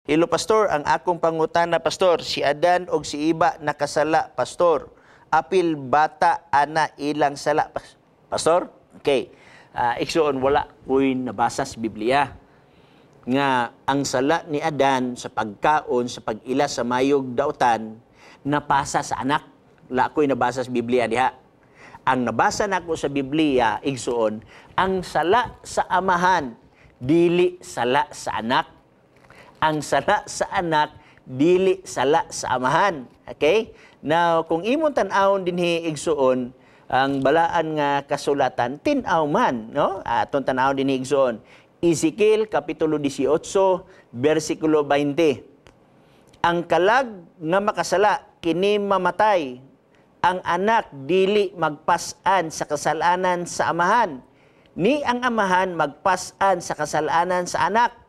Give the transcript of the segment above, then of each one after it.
Hello, Pastor. Ang akong pangutana, Pastor, si Adan og si Iba nakasala, Pastor. Apil bata ana ilang sala. Pastor? Okay. Iksoon, wala ko'y nabasa sa Biblia nga ang sala ni Adan sa pagkaon, sa pag-ila sa mayog dautan, napasa sa anak. Wala ko'y nabasa sa Biblia diha. Ang nabasa nako sa Biblia, igsoon, ang sala sa amahan, dili sala sa anak. Ang sala sa anak, dili sala sa amahan. Okay? Now, kung imong tan-awon dinhi igsuon, ang balaan nga kasulatan, tin-aw man, no? Atong tan-awon dinhi igsuon. Ezekiel kapitulo 18, bersikulo 20. Ang kalag nga makasala, kini mamatay. Ang anak dili magpasan sa kasalanan sa amahan. Ni ang amahan magpasan sa kasalanan sa anak.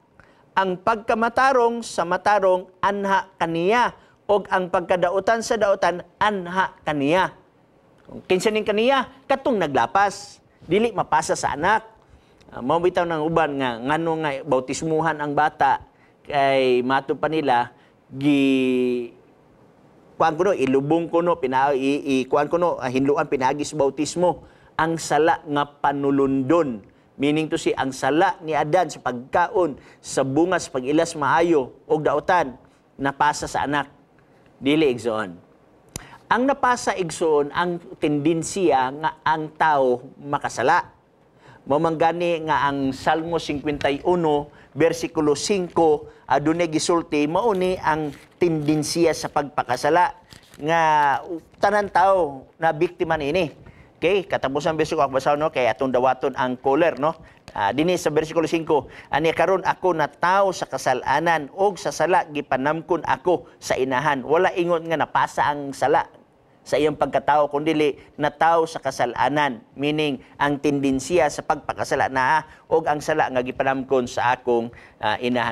Ang pagkamatarong sa matarong anha kaniya og ang pagkadautan sa dautan anha kaniya. Kinsa ning kaniya katong naglapas, dili mapasa sa anak. Mao bitaw ng uban nga ngano nga bautismuhan ang bata kay matud pa nila kuan kuno ilubong kuno kuan kuno hinluan pinagis bautismo ang sala nga panulundon. Meaning to say, ang sala ni Adan sa pagkaon, sa bunga, sa pag-ilas maayo, o dautan, napasa sa anak. Dili igsoon. Ang napasa igsoon, ang tendensiya nga ang tao makasala. Mamanggani nga ang Salmo 51, versikulo 5, adunay gisulti, mauni ang tendensiya sa pagpakasala. Nga tanan tao na biktima ini. Okay, katapusan bersikulo ako basaw no kay atong dawaton ang caller no. Dinhi sa bersikulo 5, ani karon ako nataw sa kasalanan og sa sala gipanamkon ako sa inahan. Wala ingon nga napasa ang sala sa iyang pagkatao kundi nataw sa kasalanan, meaning ang tendensiya sa pagpakasala na og ang sala nga gipanamkon sa akong inahan.